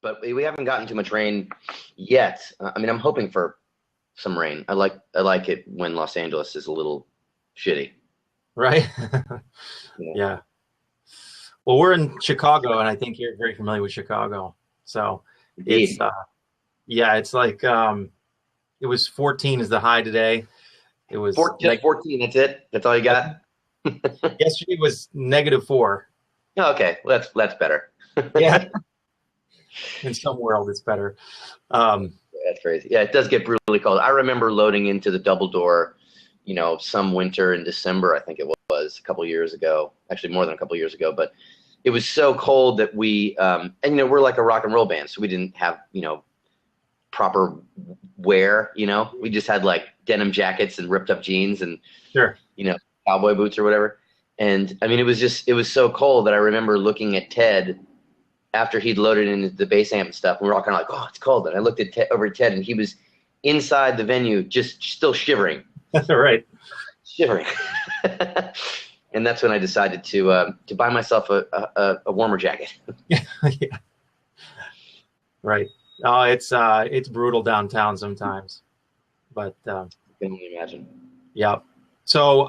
but we haven't gotten too much rain yet. I mean, I'm hoping for some rain. I like it when Los Angeles is a little shitty. Right? Yeah. Yeah. Well, we're in Chicago, and I think you're very familiar with Chicago. So it's Indeed. yeah, it's like it was 14 is the high today. It was Just 14. That's it. That's all you got. yesterday was -4. Oh, okay, well, that's better. Yeah. In some world, it's better. That's crazy. Yeah, it does get brutally cold. I remember loading into the double door, some winter in December, I think it was a couple years ago, actually more than a couple years ago, but it was so cold that we, and we're like a rock and roll band, so we didn't have, proper wear, we just had like denim jackets and ripped up jeans and, Sure. cowboy boots or whatever. And I mean, it was so cold that I remember looking at Ted after he'd loaded in the bass amp and stuff, and we were all kind of like, oh, it's cold. And I looked at over at Ted, and he was inside the venue, just still shivering. Right. Shivering. And that's when I decided to buy myself a warmer jacket. Yeah. Right. Oh, it's brutal downtown sometimes, but I can only imagine. yeah. So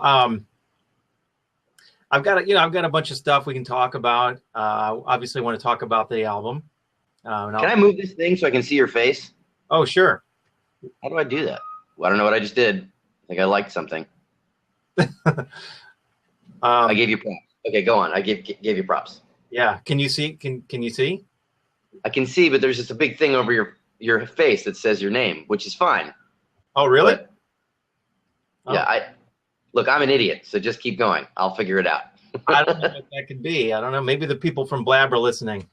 I've got a bunch of stuff we can talk about. Obviously, I want to talk about the album. Can I move this thing so I can see your face? Oh, sure. How do I do that? Well, I don't know what I just did. I think I liked something. I gave you props. Okay, go on. I gave you props. Yeah. Can you see? Can you see? I can see, but there's just a big thing over your face that says your name, which is fine. Oh, really? But, yeah, look, I'm an idiot, so just keep going. I'll figure it out. I don't know what that could be. I don't know. Maybe the people from Blab are listening.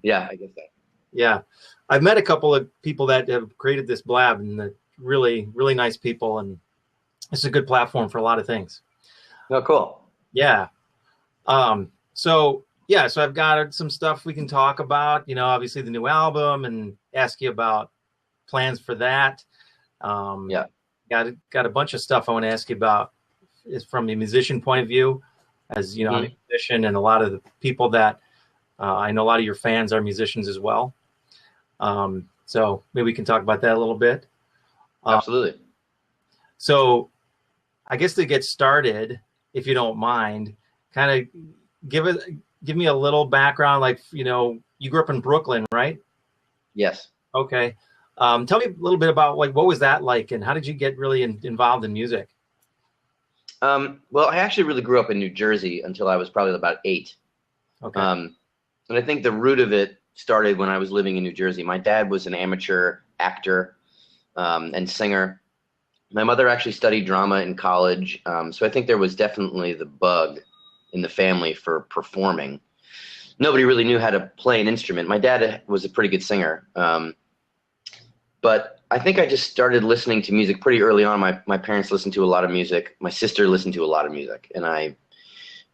Yeah, I guess that. Yeah. I've met a couple of people that have created this Blab, and they're really, really nice people, and it's a good platform for a lot of things. Oh, cool. Yeah. So I've got some stuff we can talk about, obviously the new album, and ask you about plans for that. Yeah. Got a bunch of stuff I want to ask you about is from a musician point of view, as I'm a musician, and a lot of the people that I know, a lot of your fans are musicians as well. So maybe we can talk about that a little bit. Absolutely. So I guess to get started, if you don't mind, kind of give me a little background. Like, you grew up in Brooklyn, right? Yes. Okay. Tell me a little bit about what was that like, and how did you get really involved in music? Well, I actually really grew up in New Jersey until I was probably about 8. Okay. And I think the root of it started when I was living in New Jersey. My dad was an amateur actor and singer. My mother actually studied drama in college, so I think there was definitely the bug in the family for performing. Nobody really knew how to play an instrument. My dad was a pretty good singer, but I think I just started listening to music pretty early on. My parents listened to a lot of music. My sister listened to a lot of music, and I,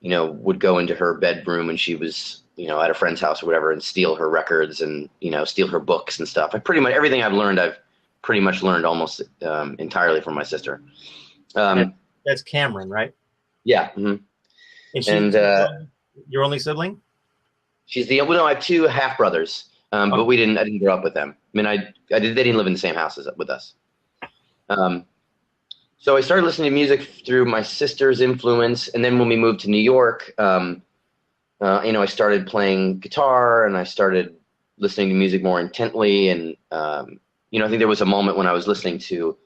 would go into her bedroom when she was, at a friend's house or whatever, and steal her records and, steal her books and stuff. Pretty much everything I've learned, I've pretty much learned almost entirely from my sister. That's Cameron, right? Yeah. Mm-hmm. And your only sibling? She's I have 2 half brothers, but I didn't grow up with them. I mean, they didn't live in the same house with us. So I started listening to music through my sister's influence, and then when we moved to New York, I started playing guitar, and I started listening to music more intently, and I think there was a moment when I was listening to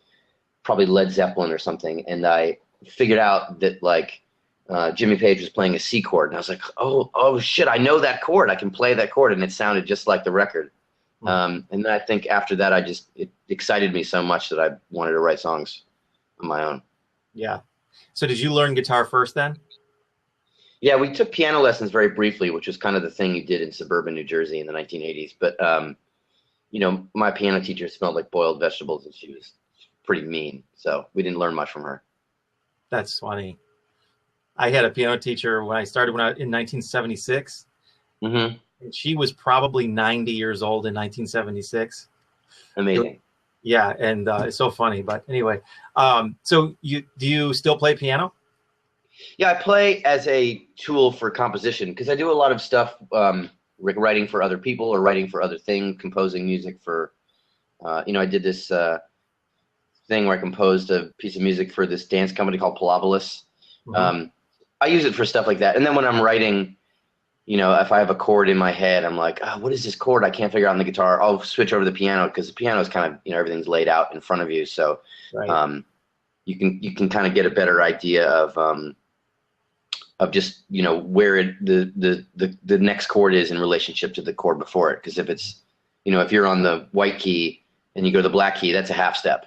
probably Led Zeppelin or something, and I figured out that Jimmy Page was playing a C chord, and I was like, oh shit, I know that chord. I can play that chord, and it sounded just like the record. And then I think after that, it excited me so much that I wanted to write songs on my own. Yeah. So did you learn guitar first then? Yeah, we took piano lessons very briefly, which was kind of the thing you did in suburban New Jersey in the 1980s. But, my piano teacher smelled like boiled vegetables, and she was pretty mean. So we didn't learn much from her. That's funny. I had a piano teacher when I started in 1976. Mm-hmm. And she was probably 90 years old in 1976. Amazing. Yeah, and it's so funny. But anyway, so do you still play piano? Yeah, I play as a tool for composition because I do a lot of stuff writing for other people or writing for other things, composing music for, I did this thing where I composed a piece of music for this dance company called Pilopolis. Mm-hmm. I use it for stuff like that. And then when I'm writing, if I have a chord in my head, I'm like, oh, what is this chord? I can't figure out on the guitar. I'll switch over to the piano because the piano is kind of, everything's laid out in front of you. So Right. you can kind of get a better idea of just, where the next chord is in relationship to the chord before it. Because if it's, if you're on the white key and you go to the black key, that's a half step.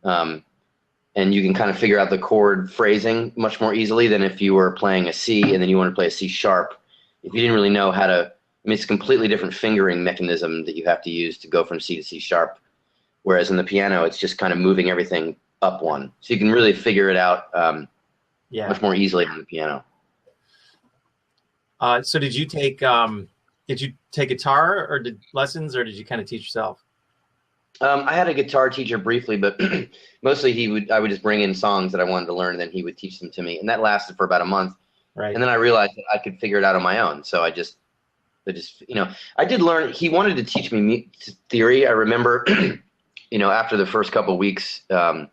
And you can kind of figure out the chord phrasing much more easily than if you were playing a C and then you want to play a C sharp. If you didn't really know how to, it's a completely different fingering mechanism that you have to use to go from C to C sharp. Whereas in the piano, it's just kind of moving everything up one. So you can really figure it out much more easily on the piano. So did you take guitar or lessons, or did you kind of teach yourself? I had a guitar teacher briefly, but mostly I would just bring in songs that I wanted to learn, and then he would teach them to me, and that lasted for about a month. Right. And then I realized that I could figure it out on my own. So I did learn. He wanted to teach me theory. I remember, after the first couple of weeks, I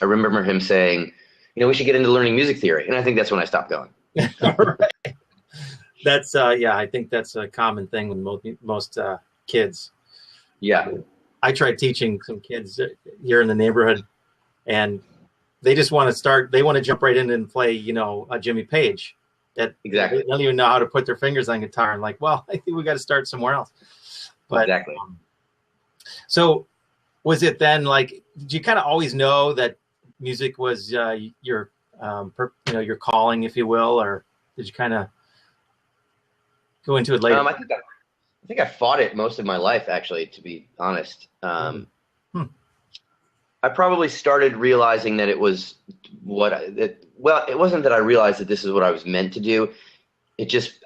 remember him saying, we should get into learning music theory, and I think that's when I stopped going. Right. That's I think that's a common thing with most kids. Yeah. I tried teaching some kids here in the neighborhood, and they just want to start. They want to jump right in and play, a Jimmy Page. That exactly. They don't even know how to put their fingers on guitar. And like, well, I think we got to start somewhere else. But, exactly. So, was it then like? Did you kind of always know that music was your calling, if you will, or did you kind of go into it later? I think I fought it most of my life, actually, to be honest. I probably started realizing that it was it wasn't that I realized that this is what I was meant to do.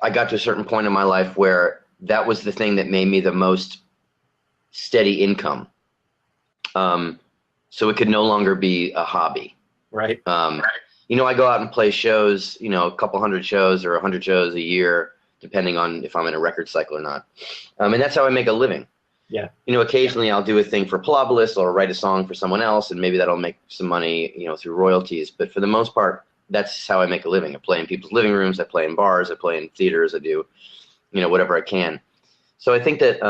I got to a certain point in my life where that was the thing that made me the most steady income. So it could no longer be a hobby. Right. I go out and play shows, a couple hundred shows or 100 shows a year, depending on if I'm in a record cycle or not. And that's how I make a living. Yeah. Occasionally I'll do a thing for Pilopolis or write a song for someone else, and maybe that'll make some money, through royalties. But for the most part, that's how I make a living. I play in people's living rooms. I play in bars. I play in theaters. I do, whatever I can. So I think that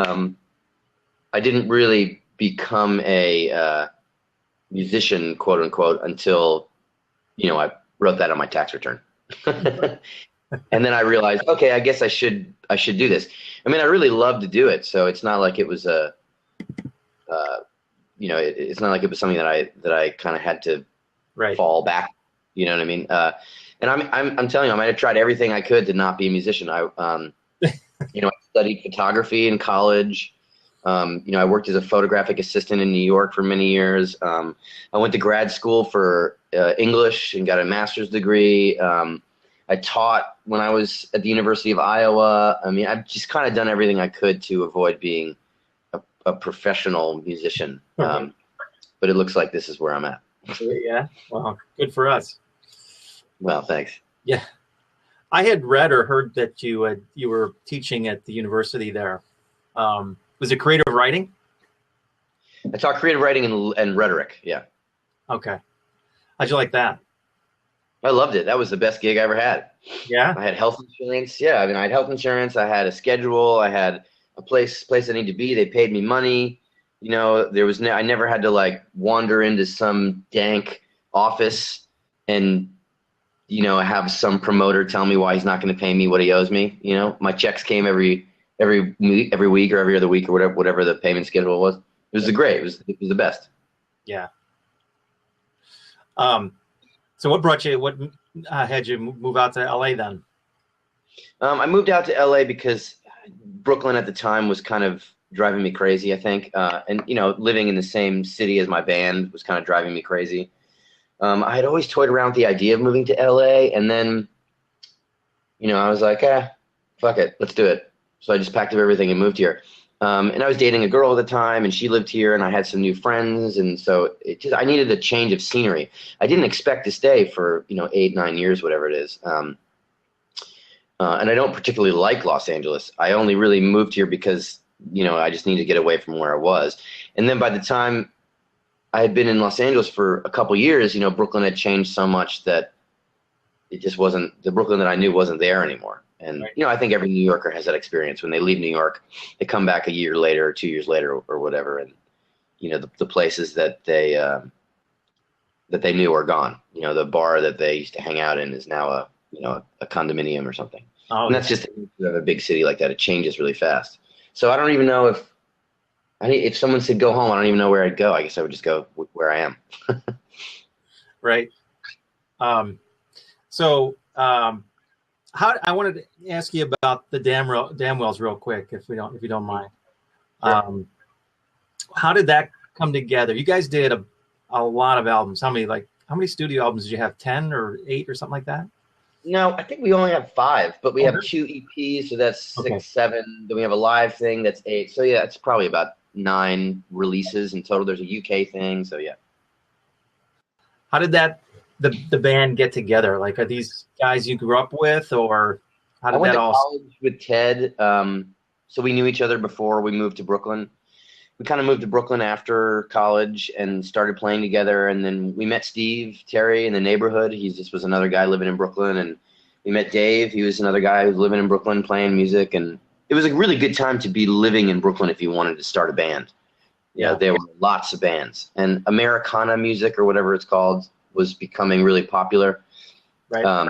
I didn't really become a musician, quote unquote, until, I wrote that on my tax return. And then I realized, okay, I guess I should do this. I mean, I really love to do it, so it's not like it was it's not like it was something that I kind of had to fall back. You know what I mean? And I'm telling you, I might have tried everything I could to not be a musician. I studied photography in college. I worked as a photographic assistant in New York for many years. I went to grad school for English and got a master's degree. I taught when I was at the University of Iowa. I mean, I've just kind of done everything I could to avoid being a professional musician. But it looks like this is where I'm at. Yeah. Well, good for us. Well, thanks. Yeah. I had read or heard that you were teaching at the university there. Was it creative writing? I taught creative writing and rhetoric. Yeah. Okay. How'd you like that? I loved it. That was the best gig I ever had. Yeah. I had health insurance. Yeah. I mean, I had health insurance. I had a schedule. I had a place I need to be. They paid me money. I never had to like wander into some dank office and, have some promoter tell me why he's not going to pay me what he owes me. My checks came every week or every other week or whatever the payment schedule was. It was great. It was the best. Yeah. So what had you move out to LA then? I moved out to LA because Brooklyn at the time was kind of driving me crazy, I think. And living in the same city as my band was kind of driving me crazy. I had always toyed around with the idea of moving to LA, and then, I was like, fuck it, let's do it. So I just packed up everything and moved here. And I was dating a girl at the time, and she lived here, and I had some new friends, and so I needed a change of scenery. I didn't expect to stay for 8-9 years, whatever it is. And I don't particularly like Los Angeles. I only really moved here because, I just needed to get away from where I was. And then by the time I had been in Los Angeles for a couple years, Brooklyn had changed so much that it just wasn't, the Brooklyn that I knew wasn't there anymore. And, Right. I think every New Yorker has that experience. When they leave New York, they come back a year later or 2 years later or whatever. And, the places that they knew are gone. The bar that they used to hang out in is now a condominium or something. Oh, And that's just a big city like that. It changes really fast. So I don't even know if someone said go home, I don't even know where I'd go. I guess I would just go where I am. right. How I wanted to ask you about the Damwells real quick, if you don't mind. Sure. How did that come together? You guys did a lot of albums. How many studio albums did you have? 10 or 8 or something like that? No, I think we only have 5, but we have Okay. 2 EPs, so that's 6, Okay. 7. Then we have a live thing, that's 8. So yeah, it's probably about 9 releases in total. There's a UK thing, so yeah. How did the band get together? Like, are these guys you grew up with, or how I did went that to all? college with Ted, so we knew each other before we moved to Brooklyn. We kind of moved to Brooklyn after college and started playing together. And then we met Steve Terry in the neighborhood. He just was another guy living in Brooklyn. And we met Dave. He was another guy who was living in Brooklyn playing music. And it was a really good time to be living in Brooklyn if you wanted to start a band. Yeah. There were lots of bands. And Americana music, or whatever it's called, was becoming really popular. Right.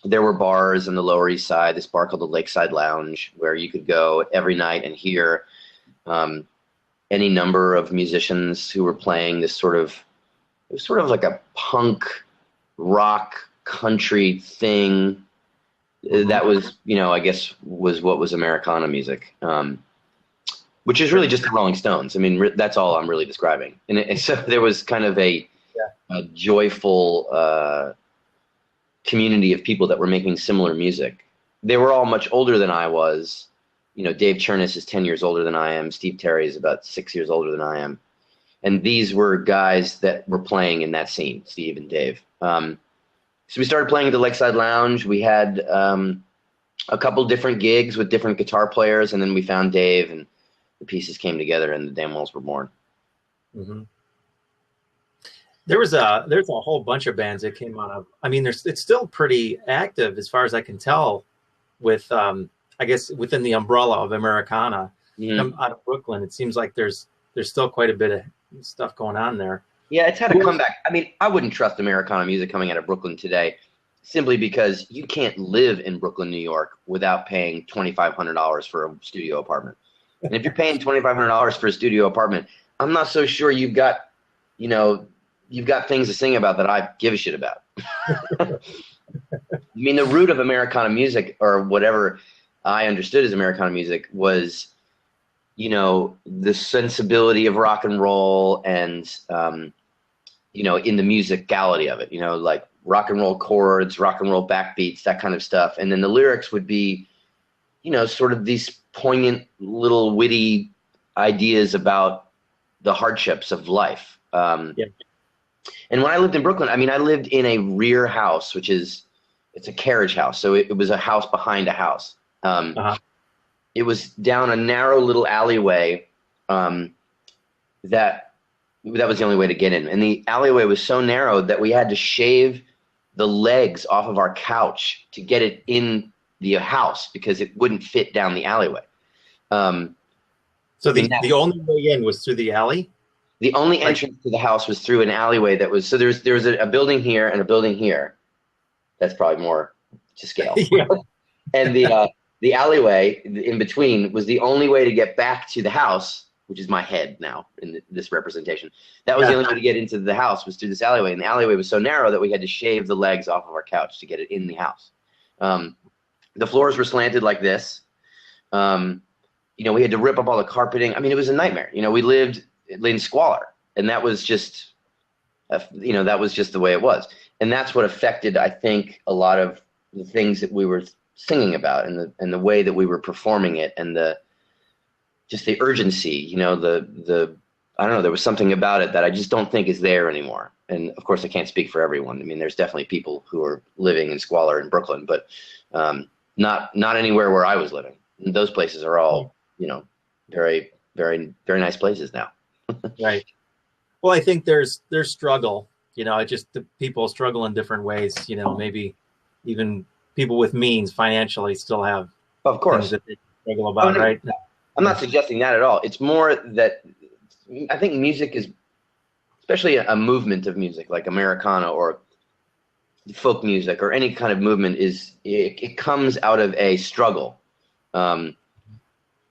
There were bars on the Lower East Side, this bar called the Lakeside Lounge, where you could go every night and hear any number of musicians who were playing this it was sort of like a punk rock country thing that was, I guess was what was Americana music, which is really just the Rolling Stones. I mean, that's all I'm really describing. And so there was kind of a joyful community of people that were making similar music. They were all much older than I was. Dave Chernus is 10 years older than I am. Steve Terry is about 6 years older than I am. And these were guys that were playing in that scene, Steve and Dave. So we started playing at the Lakeside Lounge. We had a couple different gigs with different guitar players, and then we found Dave, and the pieces came together, and the Damwells were born. Mm-hmm. There's a whole bunch of bands that came out of. I mean, it's still pretty active as far as I can tell, with I guess within the umbrella of Americana. Mm-hmm. Out of Brooklyn, it seems like there's still quite a bit of stuff going on there. Yeah, it's had a comeback. I mean, I wouldn't trust Americana music coming out of Brooklyn today, simply because you can't live in Brooklyn, New York, without paying $2,500 for a studio apartment. And if you're paying $2,500 for a studio apartment, I'm not so sure you've got things to sing about that I give a shit about. I mean, the root of Americana music, or whatever I understood as Americana music, was, the sensibility of rock and roll and, in the musicality of it, like rock and roll chords, rock and roll backbeats, that kind of stuff. And then the lyrics would be, sort of these poignant little witty ideas about the hardships of life. Yeah. And when I lived in Brooklyn, I mean, I lived in a rear house, it's a carriage house. So it was a house behind a house. It was down a narrow little alleyway that was the only way to get in. And the alleyway was so narrow that we had to shave the legs off of our couch to get it in the house because it wouldn't fit down the alleyway. So the only way in was through the alley? The only entrance to the house was through an alleyway that was, so there was a building here and a building here. That's probably more to scale. Yeah. And the alleyway in between was the only way to get back to the house, which is my head now in this representation. That was the only way to get into the house, was through this alleyway. And the alleyway was so narrow that we had to shave the legs off of our couch to get it in the house. The floors were slanted like this. We had to rip up all the carpeting. I mean, it was a nightmare. We lived in squalor, and that was just, that was just the way it was. And that's what affected, I think, a lot of the things that we were singing about, and the way that we were performing it, and the urgency, I don't know, there was something about it that I just don't think is there anymore. And of course I can't speak for everyone. I mean, there's definitely people who are living in squalor in Brooklyn, but not anywhere where I was living. Those places are all, very, very, very nice places now. Right. Well, I think there's struggle. It just the people struggle in different ways. Maybe even people with means financially still have Of things course. that they struggle Oh, about, no, right? I'm not suggesting that at all. It's more that I think music is, especially a movement of music like Americana or folk music or any kind of movement, it comes out of a struggle. Um,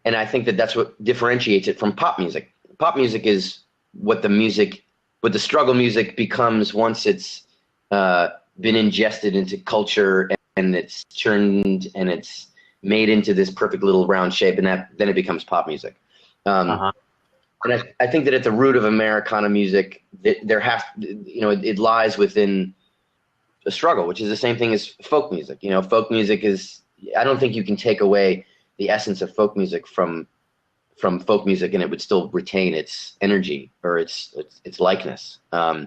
and I think that that's what differentiates it from pop music. Pop music is what the struggle music becomes once it's been ingested into culture and it's churned and it's made into this perfect little round shape, and then it becomes pop music. Uh-huh. And I think that at the root of Americana music, it lies within a struggle, which is the same thing as folk music. Folk music is, I don't think you can take away the essence of folk music from folk music and it would still retain its energy or its likeness. I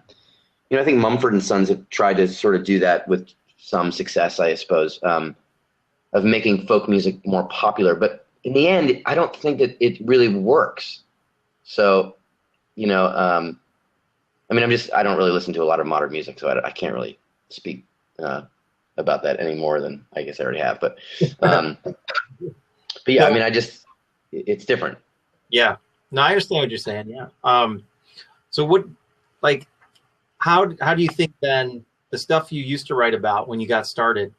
think Mumford and Sons have tried to sort of do that with some success, I suppose, of making folk music more popular. But in the end, I don't think that it really works. So, I don't really listen to a lot of modern music, so I can't really speak about that any more than I guess I already have. But yeah, it's different. Yeah. No, I understand what you're saying. Yeah. So what, like, how do you think then the stuff you used to write about when you got started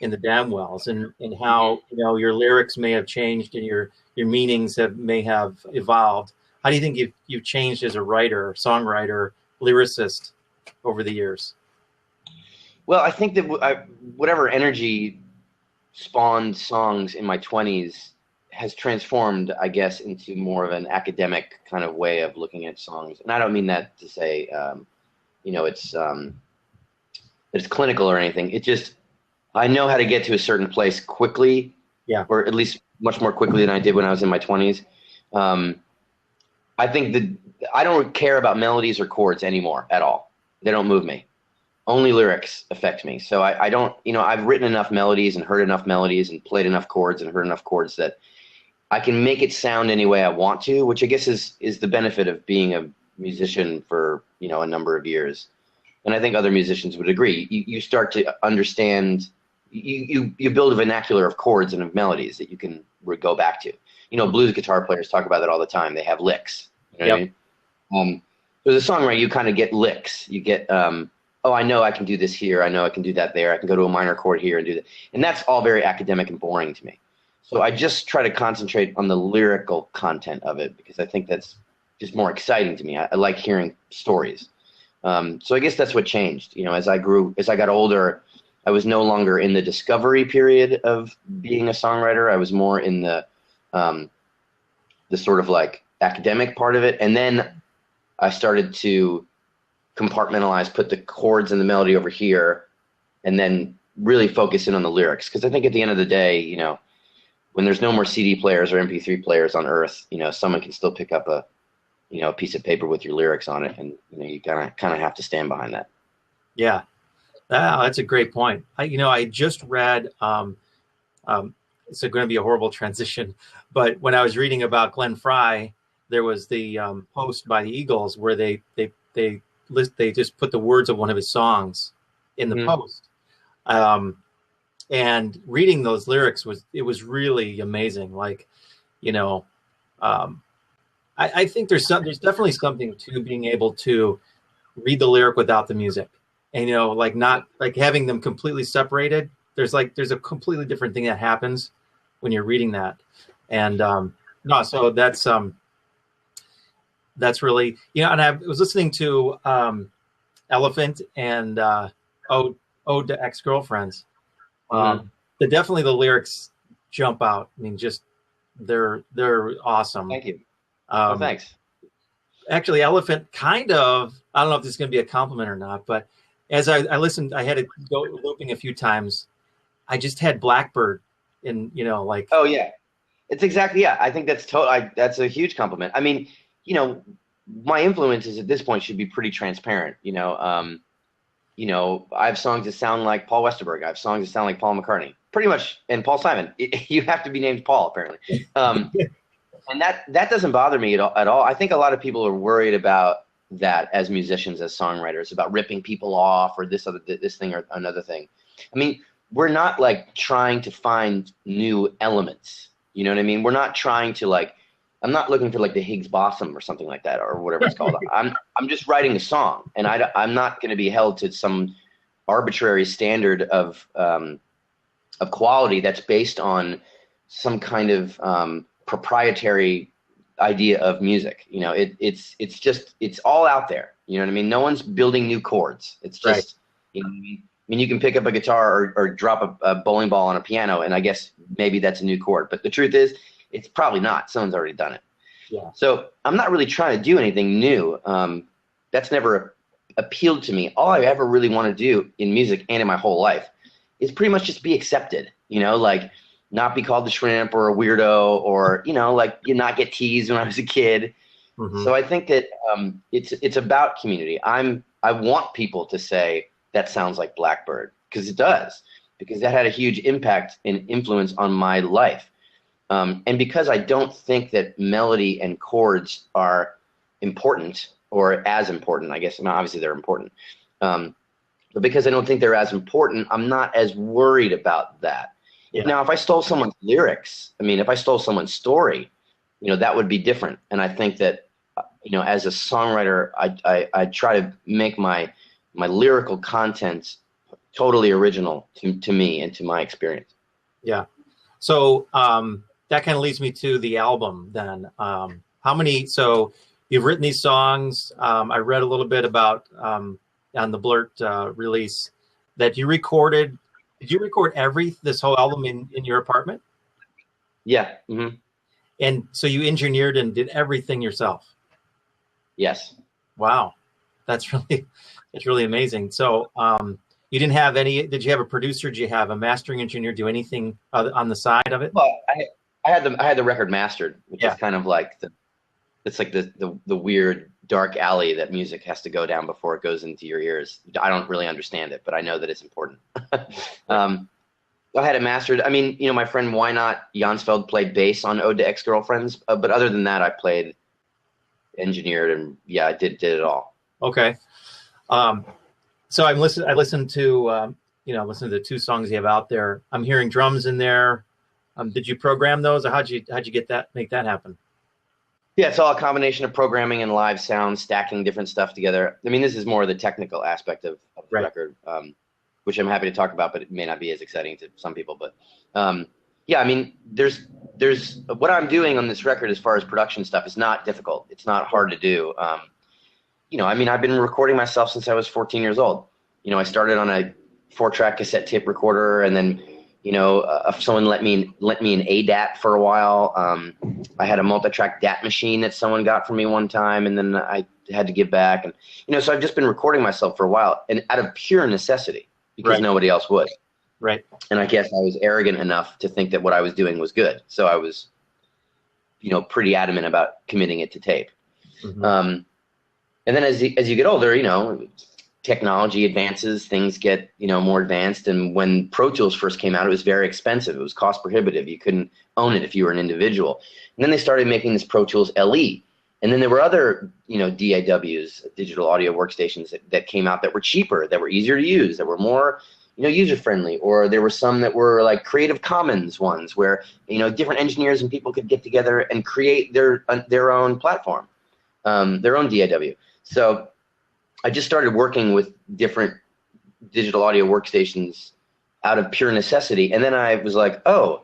in the Damwells and how, your lyrics may have changed and your meanings may have evolved. How do you think you've changed as a writer, songwriter, lyricist over the years? Well, I think that whatever energy spawned songs in my 20s has transformed, I guess, into more of an academic kind of way of looking at songs. And I don't mean that to say, it's clinical or anything. It just, I know how to get to a certain place quickly, yeah, or at least much more quickly than I did when I was in my 20s. I think that I don't care about melodies or chords anymore at all. They don't move me. Only lyrics affect me. So I don't, I've written enough melodies and heard enough melodies and played enough chords and heard enough chords that I can make it sound any way I want to, which I guess is the benefit of being a musician for, a number of years. And I think other musicians would agree. You start to understand, you build a vernacular of chords and of melodies that you can go back to. Blues guitar players talk about that all the time. They have licks. You know what I mean? So as a songwriter, you kind of get licks. You get, oh, I know I can do this here. I know I can do that there. I can go to a minor chord here and do that. And that's all very academic and boring to me. So I just try to concentrate on the lyrical content of it because I think that's just more exciting to me. I like hearing stories. So I guess that's what changed. As I got older, I was no longer in the discovery period of being a songwriter. I was more in the sort of like academic part of it. And then I started to compartmentalize, put the chords and the melody over here, and then really focus in on the lyrics. Because I think at the end of the day, when there's no more CD players or MP3 players on Earth, someone can still pick up a piece of paper with your lyrics on it, and you kind of have to stand behind that. Yeah, that's a great point. I just read. It's going to be a horrible transition, but when I was reading about Glenn Frey, there was the post by the Eagles where they just put the words of one of his songs in the post. And reading those lyrics was really amazing. Like, I think there's definitely something to being able to read the lyric without the music, and like not like having them completely separated. There's a completely different thing that happens when you're reading that, and no, so that's really And I was listening to Elephant and Ode to Ex-Girlfriends. Definitely the lyrics jump out. I mean, just they're awesome. Thank you. Well, thanks. Actually, Elephant kind of, I don't know if this is going to be a compliment or not, but as I listened, I had to go looping a few times. I just had Blackbird in, like. Oh yeah, it's exactly, yeah. I think that's that's a huge compliment. I mean, my influences at this point should be pretty transparent. I have songs that sound like Paul Westerberg. I have songs that sound like Paul McCartney. pretty much, and Paul Simon. You have to be named Paul, apparently. And that doesn't bother me at all. I think a lot of people are worried about that as musicians, as songwriters, about ripping people off or this thing or another thing. I mean, we're not like trying to find new elements. You know what I mean? We're not trying to like. I'm not looking for like the Higgs boson or something like that or whatever it's called. I'm just writing a song, and I'm not going to be held to some arbitrary standard of quality that's based on some kind of proprietary idea of music. You know, it's all out there. You know what I mean? No one's building new chords. It's just, right. You know what I mean? I mean, you can pick up a guitar or drop a bowling ball on a piano, and I guess maybe that's a new chord. But the truth is, it's probably not. Someone's already done it. Yeah. So I'm not really trying to do anything new. That's never appealed to me. All I ever really want to do in music and in my whole life is pretty much just be accepted. You know, like not be called the shrimp or a weirdo, or, you know, like you not get teased when I was a kid. Mm-hmm. So I think that it's about community. I want people to say that sounds like Blackbird, because it does, because that had a huge impact and influence on my life. And because I don't think that melody and chords are important, or as important, I guess, and obviously they're important, but because I don't think they're as important, I'm not as worried about that. Yeah. Now, if I stole someone's lyrics, I mean, if I stole someone's story, you know, that would be different. And I think that, you know, as a songwriter, I try to make my lyrical content totally original to me and to my experience. Yeah. So that kind of leads me to the album then. How many, so you've written these songs. I read a little bit about on the Blurt release that you recorded. Did you record this whole album in your apartment? Yeah. Mm-hmm. And so you engineered and did everything yourself? Yes. Wow. That's really amazing. So you didn't have did you have a producer? Did you have a mastering engineer do anything on the side of it? Well, I had the record mastered, which is kind of like the weird dark alley that music has to go down before it goes into your ears. I don't really understand it, but I know that it's important. I had it mastered. I mean, you know, my friend Why Not Jansfeld played bass on Ode to Ex-Girlfriends, but other than that, I played, engineered, and yeah, I did it all. Okay. So I listened to the 2 songs you have out there. I'm hearing drums in there. Did you program those, or how'd you make that happen? Yeah, it's all a combination of programming and live sound, stacking different stuff together. I mean, this is more the technical aspect of the record, which I'm happy to talk about, but it may not be as exciting to some people. But yeah, I mean, there's what I'm doing on this record as far as production stuff is not difficult. It's not hard to do. You know, I mean, I've been recording myself since I was 14 years old. You know, I started on a 4-track cassette tape recorder, and then, you know, someone let me an ADAT for a while. I had a multi-track DAT machine that someone got from me one time, and then I had to give back. And, you know, so I've just been recording myself for a while, and out of pure necessity, because nobody else would. Right. And I guess I was arrogant enough to think that what I was doing was good. So I was, you know, pretty adamant about committing it to tape. Mm-hmm. And then as you get older, you know, technology advances, things get, you know, more advanced. And when Pro Tools first came out, it was very expensive. It was cost prohibitive. You couldn't own it if you were an individual. And then they started making this Pro Tools LE. And then there were other, you know, DAWs, digital audio workstations that came out that were cheaper, that were easier to use, that were more, you know, user-friendly. Or there were some that were like Creative Commons ones where, you know, different engineers and people could get together and create their own platform, their own DAW. So I just started working with different digital audio workstations out of pure necessity. And then I was like, oh,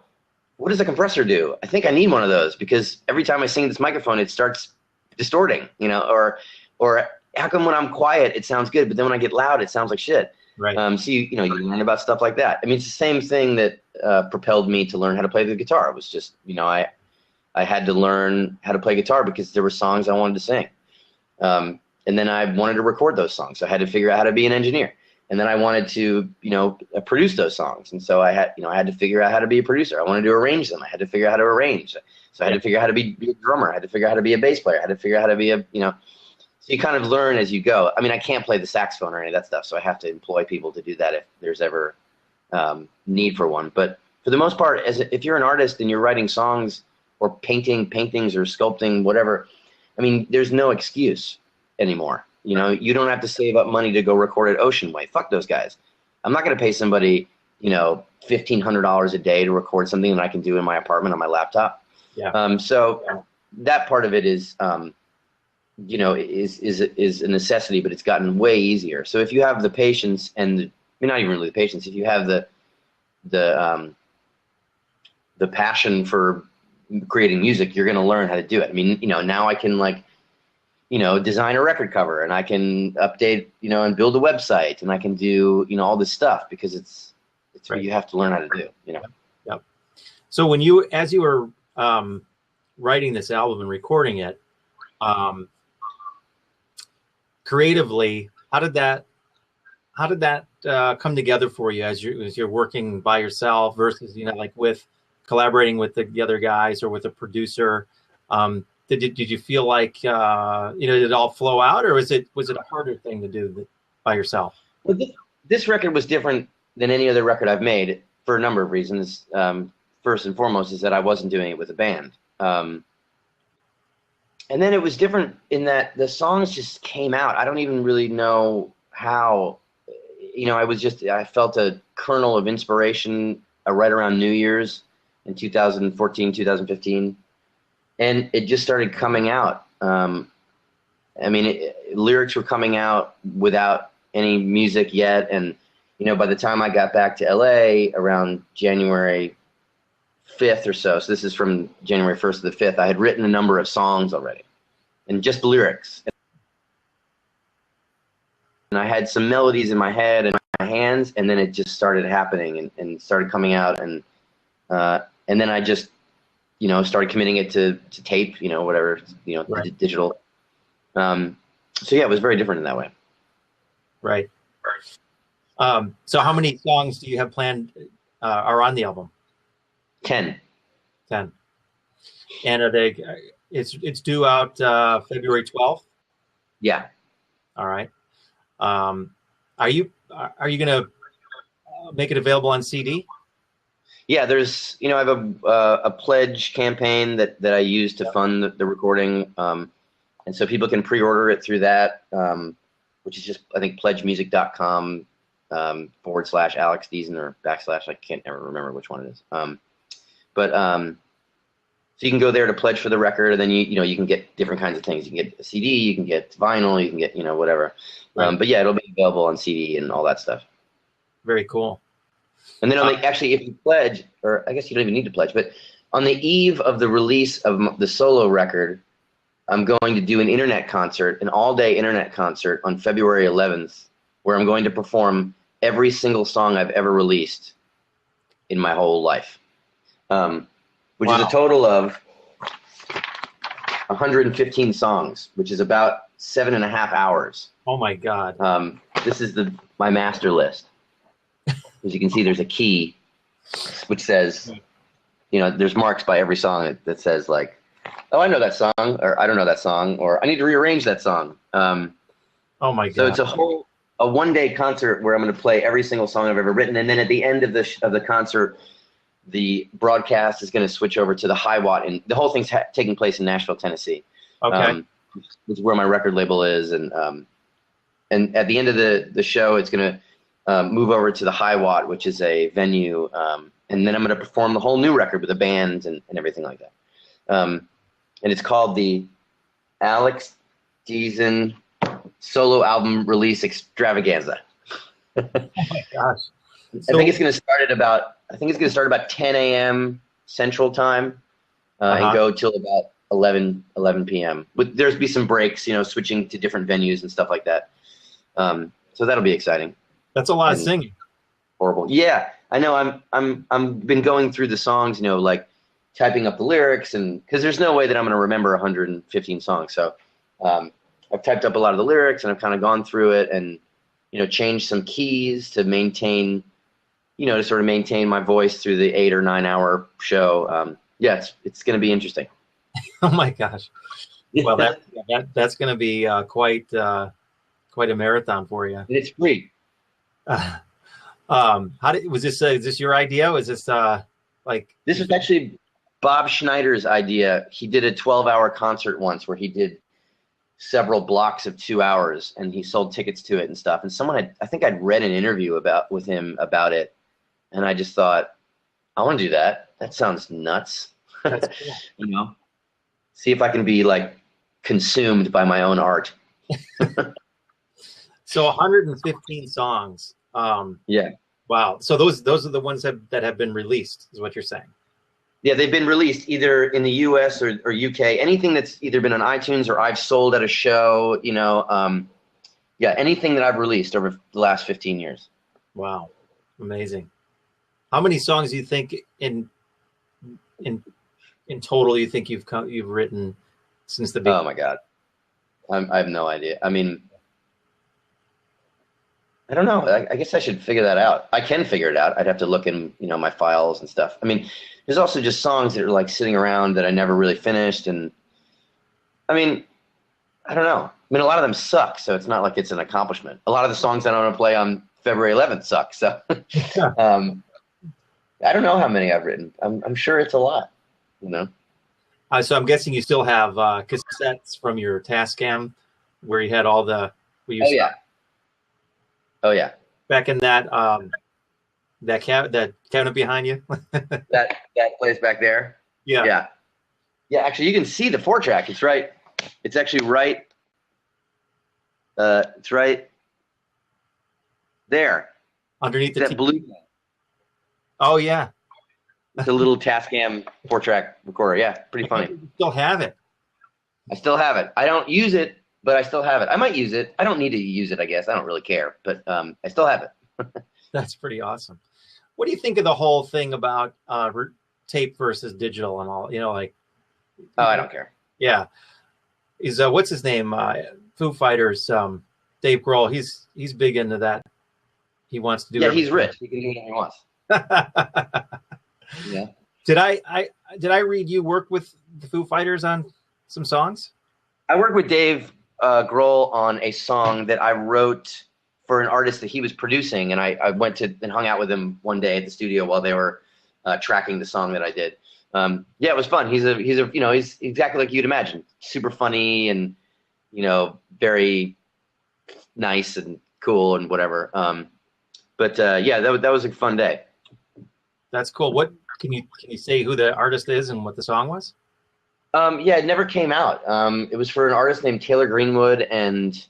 what does a compressor do? I think I need one of those, because every time I sing this microphone, it starts distorting, you know, or how come when I'm quiet, it sounds good, but then when I get loud, it sounds like shit. Right. So you learn about stuff like that. I mean, it's the same thing that propelled me to learn how to play the guitar. It was just, you know, I had to learn how to play guitar because there were songs I wanted to sing. And then I wanted to record those songs. So I had to figure out how to be an engineer. And then I wanted to, you know, produce those songs. And so I had to figure out how to be a producer. I wanted to arrange them. I had to figure out how to arrange. So I had to figure out how to be a drummer. I had to figure out how to be a bass player. I had to figure out how to be so you kind of learn as you go. I mean, I can't play the saxophone or any of that stuff, so I have to employ people to do that if there's ever need for one. But for the most part, if you're an artist and you're writing songs or paintings or sculpting, whatever, I mean, there's no excuse anymore. You know, you don't have to save up money to go record at Ocean Way. Fuck those guys. I'm not going to pay somebody, you know, $1,500 a day to record something that I can do in my apartment on my laptop. Yeah. So that part of it is, you know, is a necessity, but it's gotten way easier. So if you have the patience and not even really the patience, if you have the passion for creating music, you're going to learn how to do it. I mean, you know, now I can, like, you know, design a record cover, and I can update, you know, and build a website, and I can do, you know, all this stuff, because it's what you have to learn how to do, you know. Yep. So as you were writing this album and recording it, creatively, how did that come together for you as you're working by yourself versus, you know, like with collaborating with the other guys or with a producer? Did you feel like, you know, did it all flow out, or was it a harder thing to do by yourself? Well, this record was different than any other record I've made for a number of reasons. First and foremost is that I wasn't doing it with a band. And then it was different in that the songs just came out. I don't even really know how. You know, I felt a kernel of inspiration right around New Year's in 2014, 2015. And it just started coming out. I mean, lyrics were coming out without any music yet. And, you know, by the time I got back to LA around January 5th or so this is from January 1st to the 5th, I had written a number of songs already, and just the lyrics. And I had some melodies in my head and my hands, and then it just started happening and started coming out. And then I just, you know, started committing it to tape, you know, whatever, you know, digital. So yeah, it was very different in that way. Right. So how many songs do you have planned are on the album? 10. And are they? It's due out February 12th. Yeah. All right. Are you gonna make it available on CD? Yeah, there's, you know, I have a pledge campaign that I use to fund the recording, and so people can pre-order it through that, which is just, I think, pledgemusic.com /Alex Dezen or / I can't ever remember which one it is. So you can go there to pledge for the record, and then you know, you can get different kinds of things. You can get a CD, you can get vinyl, you can get, you know, whatever. Right. But yeah, it'll be available on CD and all that stuff. Very cool. And then actually, if you pledge, or I guess you don't even need to pledge, but on the eve of the release of the solo record, I'm going to do an internet concert, an all-day internet concert on February 11th, where I'm going to perform every single song I've ever released in my whole life, which is a total of 115 songs, which is about 7.5 hours. Oh my God. This is my master list. As you can see, there's a key which says, you know, there's marks by every song that says, like, oh, I know that song, or I don't know that song, or I need to rearrange that song. Oh my God. So it's a one-day concert where I'm going to play every single song I've ever written, and then at the end of the concert, the broadcast is going to switch over to the High Watt, and the whole thing's taking place in Nashville, Tennessee. Okay. Which is where my record label is, and at the end of the show, it's going to move over to the High Watt, which is a venue, and then I'm going to perform the whole new record with a band and everything like that. And it's called the Alex Dezen Solo Album Release Extravaganza. Oh my gosh! I think it's going to start at about 10 a.m. Central Time, and go till about 11 p.m. There's be some breaks, you know, switching to different venues and stuff like that. So that'll be exciting. That's a lot of singing. Horrible. Yeah, I know. I'm been going through the songs, you know, like typing up the lyrics, and because there's no way that I'm going to remember 115 songs. So I've typed up a lot of the lyrics, and I've kind of gone through it, and, you know, changed some keys to maintain, you know, to sort of maintain my voice through the 8 or 9 hour show. Yeah, it's going to be interesting. Oh my gosh! Well, that's going to be quite a marathon for you. And it's free. Was this? Is this your idea? Was this like? This was actually Bob Schneider's idea. He did a 12-hour concert once where he did several blocks of 2 hours, and he sold tickets to it and stuff. And I think I'd read an interview with him about it, and I just thought, I want to do that. That sounds nuts. That's cool. You know, see if I can be like consumed by my own art. So 115 songs. Yeah. Wow. So those are the ones that have been released, is what you're saying. Yeah, they've been released either in the U.S. or UK. Anything that's either been on iTunes or I've sold at a show, yeah, anything that I've released over the last 15 years. Wow, amazing. How many songs do you think in total you think you've written since the beginning? Oh my God, I have no idea. I mean, I don't know. I guess I should figure that out. I can figure it out. I'd have to look in, my files and stuff. I mean, there's also just songs that are like sitting around that I never really finished. And I mean, I don't know. I mean, a lot of them suck, so it's not like it's an accomplishment. A lot of the songs I don't want to play on February 11th suck. So I don't know how many I've written. I'm sure it's a lot, So I'm guessing you still have cassettes from your Tascam where you had all the. Oh yeah. Back in that cabinet behind you. that plays back there. Yeah. Yeah. Actually, you can see the 4-track. It's right. It's actually right. It's right there. Underneath that blue. Oh yeah. The little Tascam 4-track recorder. Yeah, pretty funny. You still have it. I still have it. I don't use it, but I still have it. I might use it. I don't need to use it, I guess. I don't really care, but I still have it. That's pretty awesome. What do you think of the whole thing about tape versus digital and all? Oh, I don't care. Yeah. Is what's his name? Foo Fighters. Dave Grohl. He's big into that. He wants to do. Yeah, he's rich. He can do whatever he wants. Yeah. Did I read you work with the Foo Fighters on some songs? I worked with Dave Grohl on a song that I wrote for an artist that he was producing, and I went to and hung out with him one day at the studio while they were tracking the song that I did. Yeah, it was fun. He's exactly like you'd imagine, super funny and very nice and cool and whatever. But yeah, that was a fun day. That's cool. What can you say who the artist is and what the song was? Yeah, it never came out. It was for an artist named Taylor Greenwood, and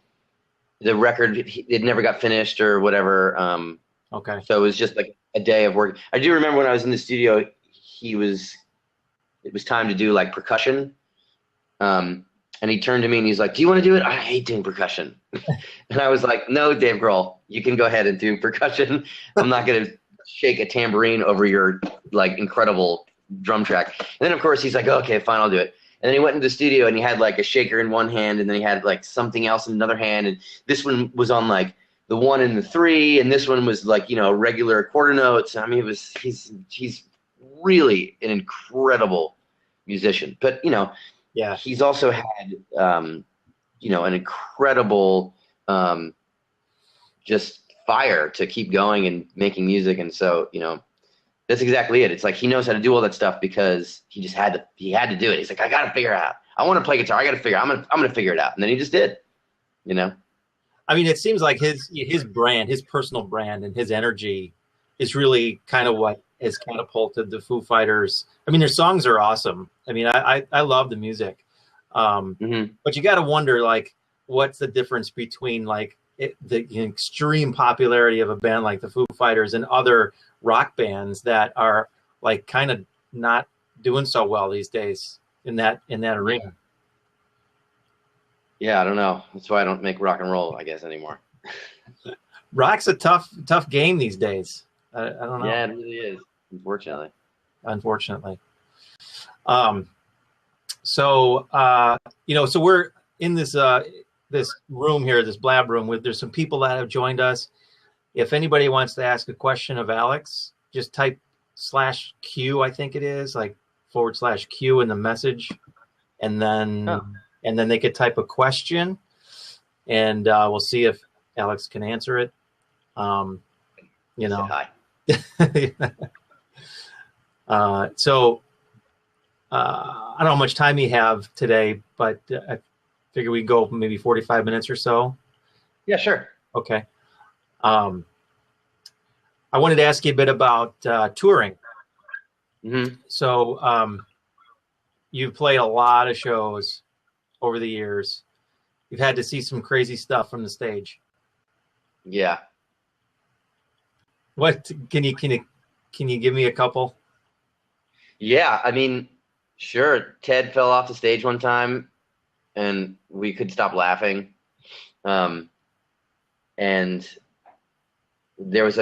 the record it never got finished or whatever. Okay. So it was just like a day of work. I do remember when I was in the studio, it was time to do like percussion. And he turned to me and he's like, "Do you want to do it? I hate doing percussion." And I was like, "No, Dave Grohl, you can go ahead and do percussion. I'm not going to shake a tambourine over your like incredible drum track." And then of course he's like, "Okay, fine, I'll do it." And then he went into the studio and he had like a shaker in one hand and then he had like something else in another hand. And this one was on like the 1 and the 3. And this one was like, regular quarter notes. I mean, he's really an incredible musician, but yeah, he's also had, an incredible, just fire to keep going and making music. And so, that's exactly it. It's like he knows how to do all that stuff because he had to do it. He's like, I got to figure it out. I want to play guitar. I got to figure. I'm gonna figure it out. And then he just did. I mean, it seems like his brand, his personal brand, and his energy is really kind of what has catapulted the Foo Fighters. I mean, their songs are awesome. I mean, I love the music, but you got to wonder, like, what's the difference between like the extreme popularity of a band like the Foo Fighters and other rock bands that are like kind of not doing so well these days in that arena. Yeah, I don't know. That's why I don't make rock and roll, I guess, anymore. Rock's a tough game these days. I don't know. Yeah, it really is. Unfortunately. So we're in this room here, this blab room. There's some people that have joined us. If anybody wants to ask a question of Alex, just type /Q, I think it is, like /Q in the message, and then they could type a question, and we'll see if Alex can answer it. You Say know. hi. So I don't know how much time you have today, but I figure we go maybe 45 minutes or so. Yeah, sure. Okay. I wanted to ask you a bit about touring. Mm-hmm. So you've played a lot of shows over the years. You've had to see some crazy stuff from the stage. Yeah. What can you give me a couple? Yeah, I mean, sure. Ted fell off the stage one time, and we could stop laughing. Um, and there was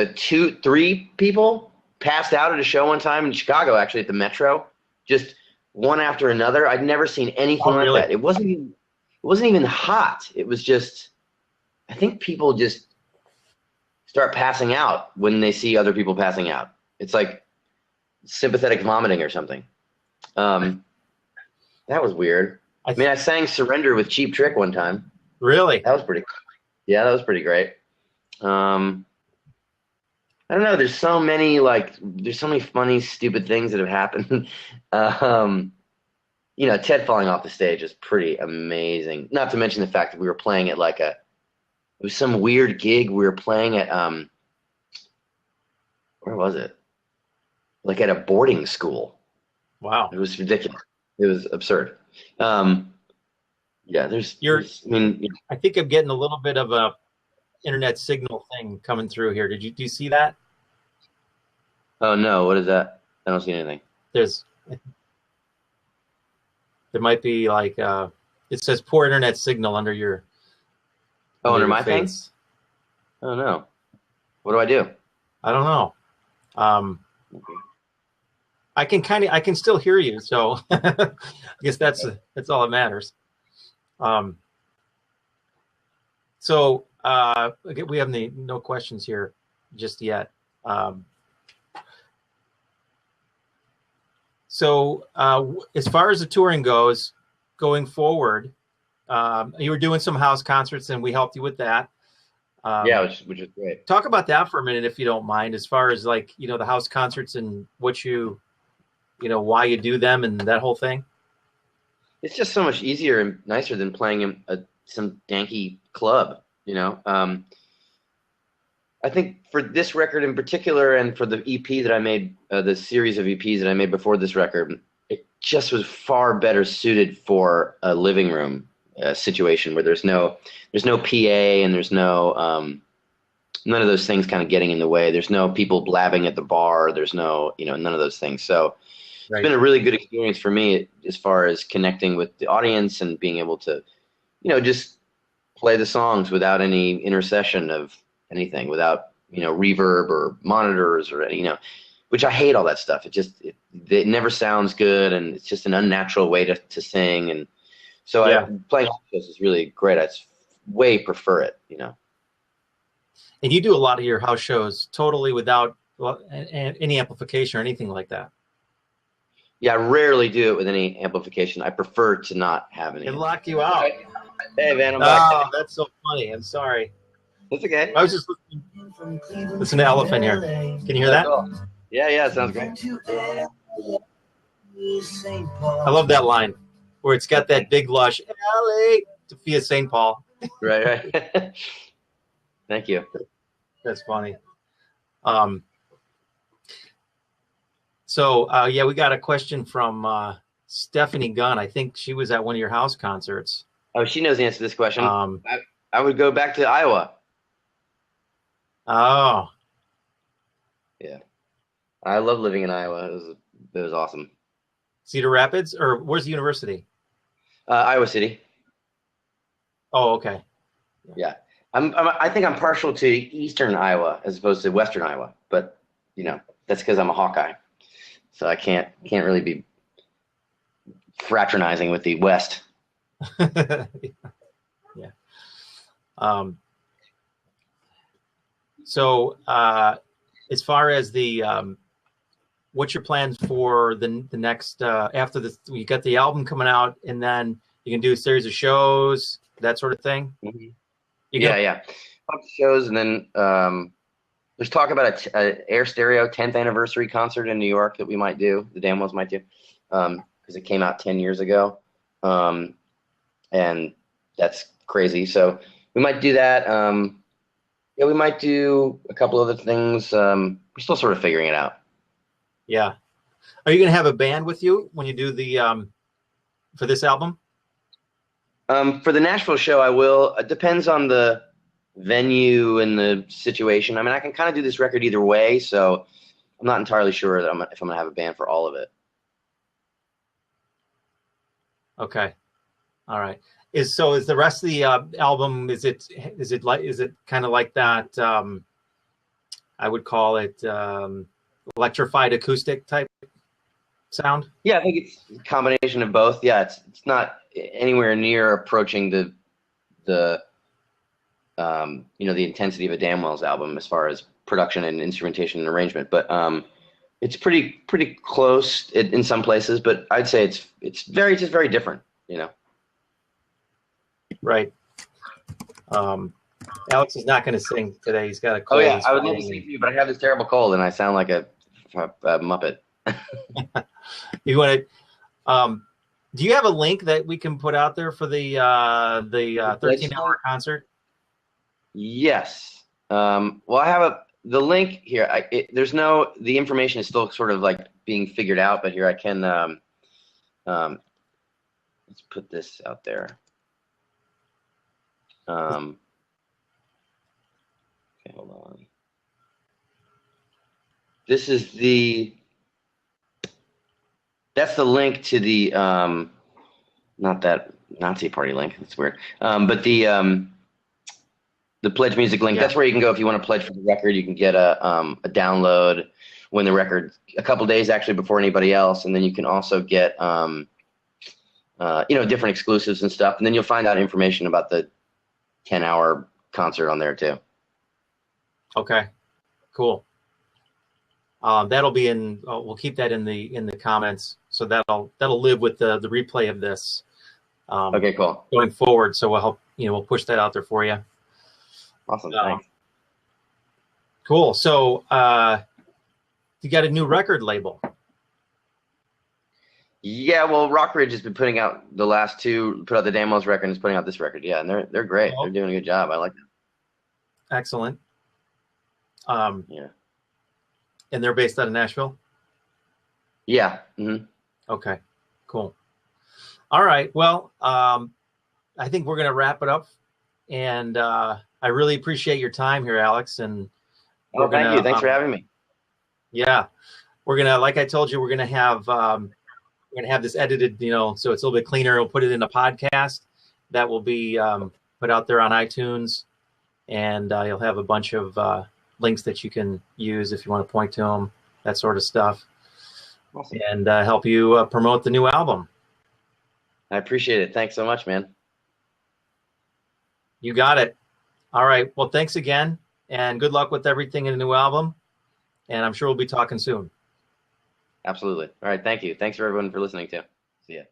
three people passed out at a show one time in Chicago, actually at the Metro, just one after another. I'd never seen anything Oh, like really? that. It wasn't even hot. It was just, I think people just start passing out when they see other people passing out. It's like sympathetic vomiting or something. That was weird. I mean, I sang "Surrender" with Cheap Trick one time. Really? That was pretty. Yeah, that was pretty great. I don't know. There's so many funny, stupid things that have happened. Ted falling off the stage is pretty amazing. Not to mention the fact that we were playing at it was some weird gig. We were playing at where was it? Like at a boarding school. Wow. It was ridiculous. It was absurd. Yeah, I think I'm getting a little bit of a internet signal thing coming through here. Do you see that? Oh no, what is that? I don't see anything. There might be it says poor internet signal under your under my face. Thing? Oh no. What do I do? I don't know. Okay. I can still hear you, so I guess that's all that matters. So we have no questions here just yet. So as far as the touring goes, going forward, you were doing some house concerts, and we helped you with that. Yeah, which is great. Talk about that for a minute, if you don't mind, as far as the house concerts and what why you do them and that whole thing. It's just so much easier and nicer than playing in some danky club, I think for this record in particular, and for the EP that I made, the series of EPs that I made before this record, it just was far better suited for a living room situation where there's no PA and there's no none of those things kind of getting in the way. There's no people blabbing at the bar. There's no none of those things. So right. It's been a really good experience for me as far as connecting with the audience and being able to just play the songs without any intercession of anything, without reverb or monitors or which I hate all that stuff. It never sounds good, and it's just an unnatural way to sing. And so playing house shows is really great. I way prefer it. And you do a lot of your house shows totally without any amplification or anything like that. Yeah, I rarely do it with any amplification. I prefer to not have any. It lock you out. Hey, man, I'm back. Oh, that's so funny. I'm sorry. That's okay. I was just listening to Elephant here. Can you hear that? Cool. Yeah, it sounds great. I love that line where it's got that big lush, LA, Sophia St. Paul. Right. Thank you. That's funny. So we got a question from Stephanie Gunn. I think she was at one of your house concerts. Oh, she knows the answer to this question. I would go back to Iowa. Oh. Yeah. I love living in Iowa. It was awesome. Cedar Rapids, or where's the university? Iowa City. Oh, okay. Yeah. I think I'm partial to eastern Iowa as opposed to western Iowa, but that's because I'm a Hawkeye. So I can't really be fraternizing with the West. Yeah. So as far as what's your plans for the next after this? You got the album coming out, and then you can do a series of shows, that sort of thing. Mm-hmm. Yeah. A bunch of shows, and then There's talk about a Air Stereo 10th anniversary concert in New York that we might do. The Damwells might do, because it came out 10 years ago, and that's crazy. So we might do that. Yeah, we might do a couple other things. We're still sort of figuring it out. Yeah. Are you going to have a band with you when you do the for this album? For the Nashville show, I will. It depends on the venue and the situation. I mean, I can kind of do this record either way, so I'm not entirely sure that if I'm gonna have a band for all of it. Okay. All right. Is the rest of the album, is it kind of like that? I would call it electrified acoustic type sound. Yeah, I think it's a combination of both. Yeah, it's not anywhere near approaching the the intensity of a Damwell's album as far as production and instrumentation and arrangement, but it's pretty close in some places. But I'd say it's just very different. Right. Alex is not going to sing today. He's got a Oh cold. yeah, I would love to sing for you, but I have this terrible cold and I sound like a Muppet. You want to? Do you have a link that we can put out there for the 13-hour concert? Yes. Well, I have the link here. The information is still sort of like being figured out, but here I can. Let's put this out there. Okay, hold on. This is that's the link to the not that Nazi party link. That's weird. But the Pledge Music link. Yeah. That's where you can go if you want to pledge for the record. You can get a download when the record a couple days actually before anybody else, and then you can also get different exclusives and stuff. And then you'll find out information about the 10-hour concert on there too. Okay, cool. That'll be in. We'll keep that in the comments, so that'll live with the replay of this. Okay, cool. Going forward, so we'll help. We'll push that out there for you. Awesome. Thanks. Cool. So you got a new record label. Yeah, well, Rockridge has been putting out the last two. Put out the Damwells record and is putting out this record. Yeah, and they're great. They're doing a good job. I like them. Excellent. Yeah. And they're based out of Nashville? Yeah. Mm-hmm. Okay, cool. All right. Well, I think we're going to wrap it up. And I really appreciate your time here, Alex. And thank you. Thanks for having me. Yeah. We're going to, like I told you, we're going to have this edited, so it's a little bit cleaner. We'll put it in a podcast that will be put out there on iTunes. And you'll have a bunch of links that you can use if you want to point to them, that sort of stuff. Awesome. And help you promote the new album. I appreciate it. Thanks so much, man. You got it. All right. Well, thanks again, and good luck with everything in the new album. And I'm sure we'll be talking soon. Absolutely. All right. Thank you. Thanks for everyone for listening too. See ya.